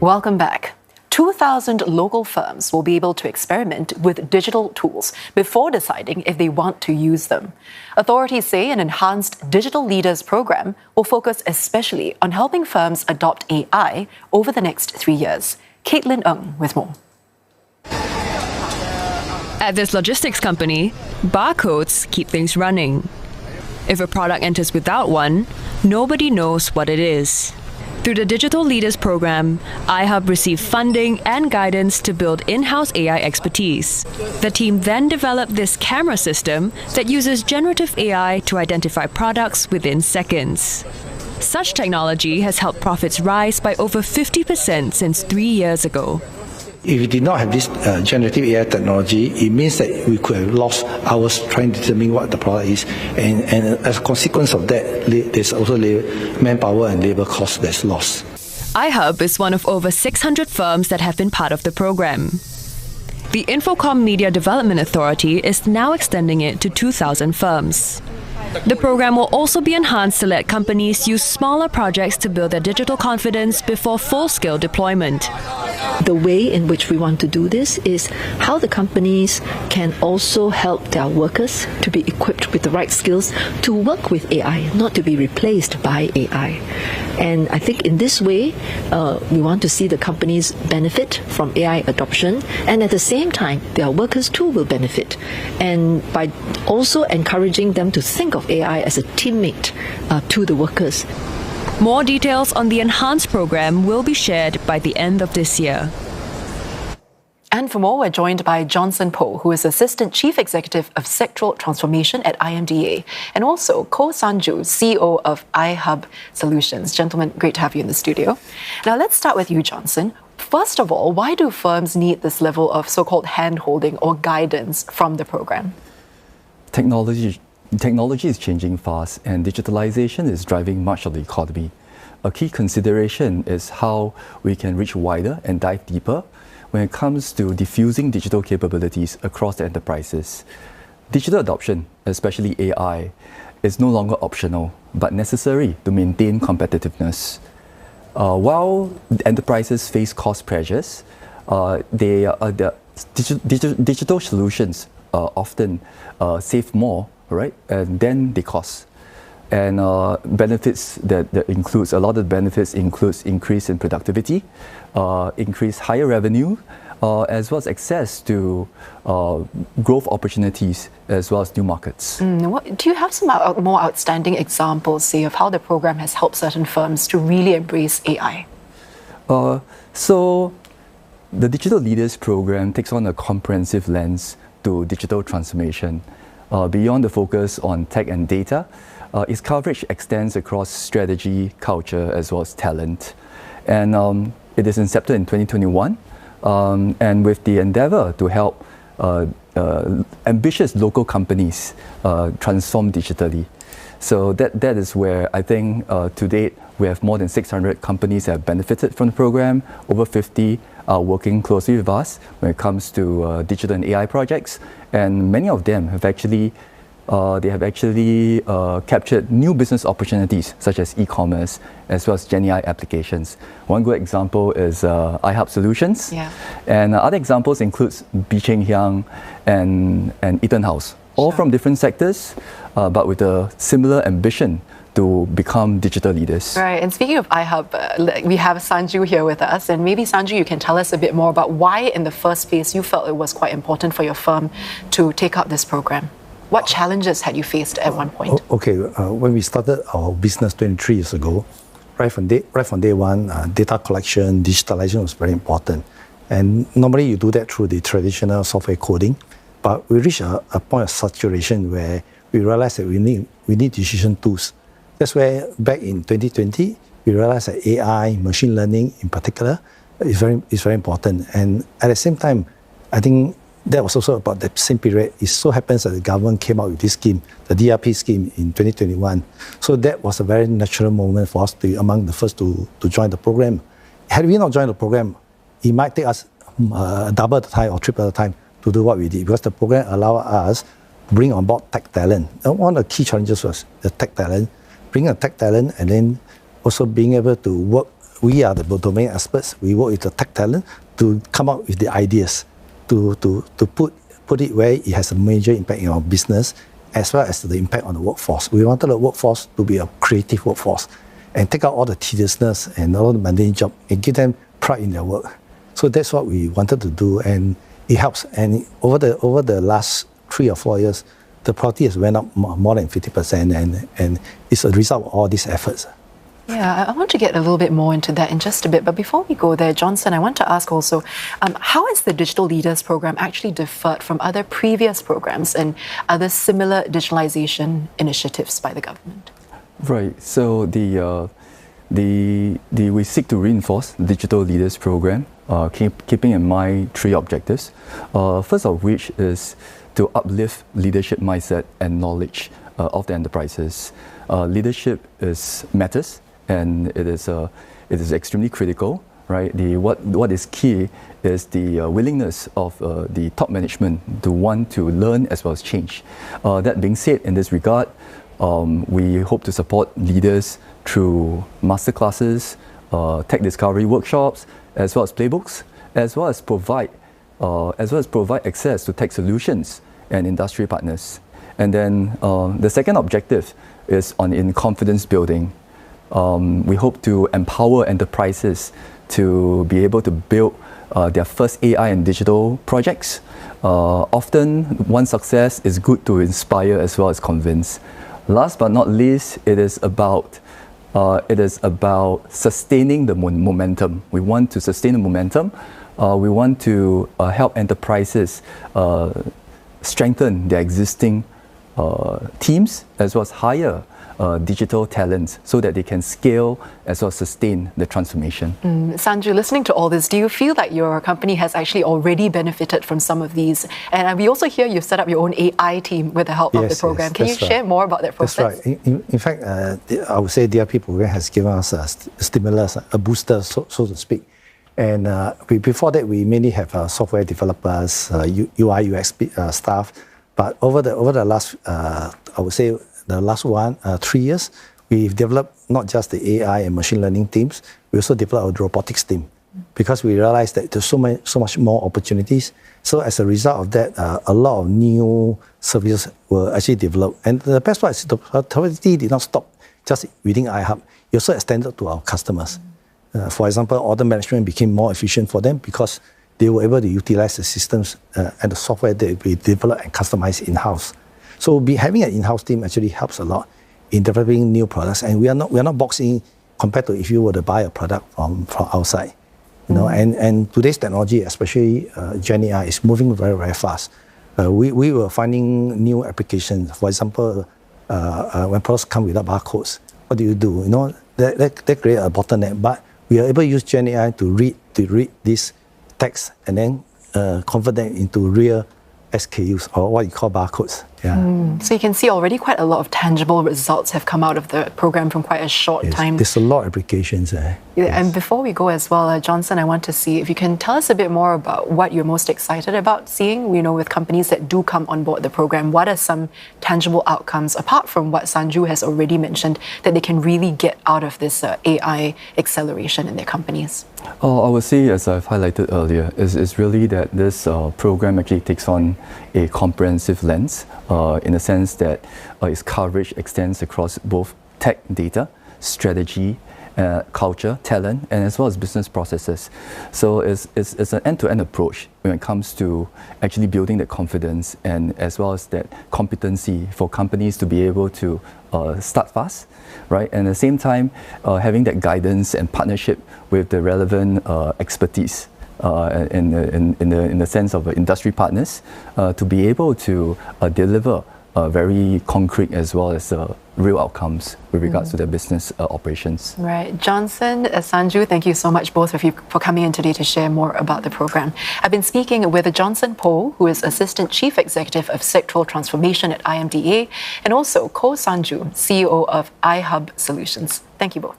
Welcome back. 2,000 local firms will be able to experiment with digital tools before deciding if they want to use them. Authorities say an enhanced Digital Leaders program will focus especially on helping firms adopt AI over the next 3 years. Caitlin Ng with more. At this logistics company, barcodes keep things running. If a product enters without one, nobody knows what it is. Through the Digital Leaders program, iHub received funding and guidance to build in-house AI expertise. The team then developed this camera system that uses generative AI to identify products within seconds. Such technology has helped profits rise by over 50% since 3 years ago. If we did not have this generative AI technology, it means that we could have lost hours trying to determine what the product is. And as a consequence of that, there's also manpower and labor cost that's lost. iHub is one of over 600 firms that have been part of the program. The Infocom Media Development Authority is now extending it to 2,000 firms. The program will also be enhanced to let companies use smaller projects to build their digital confidence before full-scale deployment. The way in which we want to do this is how the companies can also help their workers to be equipped with the right skills to work with AI, not to be replaced by AI. And I think in this way, we want to see the companies benefit from AI adoption, and at the same time, their workers too will benefit. And by also encouraging them to think of AI as a teammate to the workers. More details on the enhanced program will be shared by the end of this year. And for more, we're joined by Johnson Poh, who is Assistant Chief Executive of Sectoral Transformation at IMDA, and also Koh San Joo, CEO of iHub Solutions. Gentlemen, great to have you in the studio. Now, let's start with you, Johnson. First of all, why do firms need this level of so-called hand-holding or guidance from the program? Technology is changing fast, and digitalization is driving much of the economy. A key consideration is how we can reach wider and dive deeper when it comes to diffusing digital capabilities across the enterprises. Digital adoption, especially AI, is no longer optional, but necessary to maintain competitiveness. While enterprises face cost pressures, the digital solutions often save more, right? And then they cost. And benefits that includes, a lot of benefits includes increase in productivity, increase higher revenue, as well as access to growth opportunities, as well as new markets. Do you have some more outstanding examples, say, of how the program has helped certain firms to really embrace AI? So the Digital Leaders program takes on a comprehensive lens to digital transformation. Beyond the focus on tech and data, its coverage extends across strategy, culture, as well as talent. And it is incepted in 2021, and with the endeavor to help ambitious local companies transform digitally. So that is where I think to date we have more than 600 companies that have benefited from the program. Over 50 are working closely with us when it comes to digital and AI projects, and many of them have actually captured new business opportunities such as e-commerce as well as GenAI applications. One good example is iHub Solutions, and other examples includes Bicheng Hyang and Eaton House, all from different sectors, but with a similar ambition to become digital leaders. Right, and speaking of iHub, we have Sanju here with us, and maybe Sanju, you can tell us a bit more about why in the first place you felt it was quite important for your firm to take up this program. What challenges had you faced at one point? When we started our business 23 years ago, right from day one, data collection, digitalization was very important. And normally you do that through the traditional software coding, but we reached a point of saturation where we realized that we need decision tools. That's where back in 2020, we realized that AI, machine learning in particular, is very important. And at the same time, I think that was also about the same period. It so happens that the government came out with this scheme, the DRP scheme in 2021. So that was a very natural moment for us to be among the first to join the program. Had we not joined the program, it might take us double the time or triple the time to do what we did, because the program allowed us to bring on board tech talent. And one of the key challenges was the tech talent, bringing a tech talent and then also being able to work we are the domain experts. We work with the tech talent to come up with the ideas, to put it where it has a major impact in our business, as well as the impact on the workforce. We wanted the workforce to be a creative workforce and take out all the tediousness and all the mundane job and give them pride in their work. So that's what we wanted to do, and it helps. And over the last 3 or 4 years, the productivity has went up more than 50%, and it's a result of all these efforts. Yeah, I want to get a little bit more into that in just a bit. But before we go there, Johnson, I want to ask also, how has the Digital Leaders Program actually differed from other previous programs and other similar digitalization initiatives by the government? Right. So we seek to reinforce the Digital Leaders Program, keeping in mind 3 objectives. First of which is to uplift leadership mindset and knowledge of the enterprises. Leadership matters, and it is extremely critical, right? What is key is the willingness of the top management to want to learn as well as change. That being said, in this regard, we hope to support leaders through masterclasses, tech discovery workshops, as well as playbooks, as well as provide access to tech solutions and industry partners. And then the second objective is in confidence building. We hope to empower enterprises to be able to build their first AI and digital projects. Often, one success is good to inspire as well as convince. Last but not least, it is about sustaining the momentum. We want to sustain the momentum. We want to help enterprises strengthen their existing teams as well as hire digital talents so that they can scale as well as sustain the transformation. Sanju, listening to all this, do you feel that your company has actually already benefited from some of these? And we also hear you've set up your own AI team with the help of the program. Can you share more about that process? That's right. In fact, I would say the DRP program has given us a stimulus, a booster, so to speak. And before that, we mainly have software developers, UI, UX staff. But over the last, I would say, the last 3 years, we've developed not just the AI and machine learning teams, we also developed a robotics team because we realized that there's so much more opportunities. So as a result of that, a lot of new services were actually developed. And the best part is the productivity did not stop just within iHub. It also extended to our customers. For example, order management became more efficient for them because they were able to utilize the systems and the software that we develop and customize in-house. So having an in-house team actually helps a lot in developing new products, and we are not boxing compared to if you were to buy a product from outside. You know, and today's technology, especially Gen AI, is moving very, very fast. We were finding new applications. For example, when products come without barcodes, what do? You know, that create a bottleneck. But we are able to use Gen AI to read this text and then convert them into real SKUs, or what you call barcodes. Yeah. So you can see already quite a lot of tangible results have come out of the program from quite a short time. There's a lot of applications. Yeah, and before we go as well, Johnson, I want to see if you can tell us a bit more about what you're most excited about seeing, you know, with companies that do come on board the program. What are some tangible outcomes, apart from what Sanju has already mentioned, that they can really get out of this AI acceleration in their companies? I would say, as I've highlighted earlier, is really that this program actually takes on a comprehensive lens in the sense that its coverage extends across both tech, data, strategy, culture, talent, and as well as business processes. So it's an end-to-end approach when it comes to actually building that confidence and as well as that competency for companies to be able to start fast, right? And at the same time, having that guidance and partnership with the relevant expertise in the sense of industry partners to be able to deliver very concrete as well as real outcomes with regards to their business operations. Right. Johnson, Sanju, thank you so much, both of you, for coming in today to share more about the program. I've been speaking with Johnson Poh, who is Assistant Chief Executive of Sectoral Transformation at IMDA, and also Koh San Joo, CEO of iHub Solutions. Thank you both.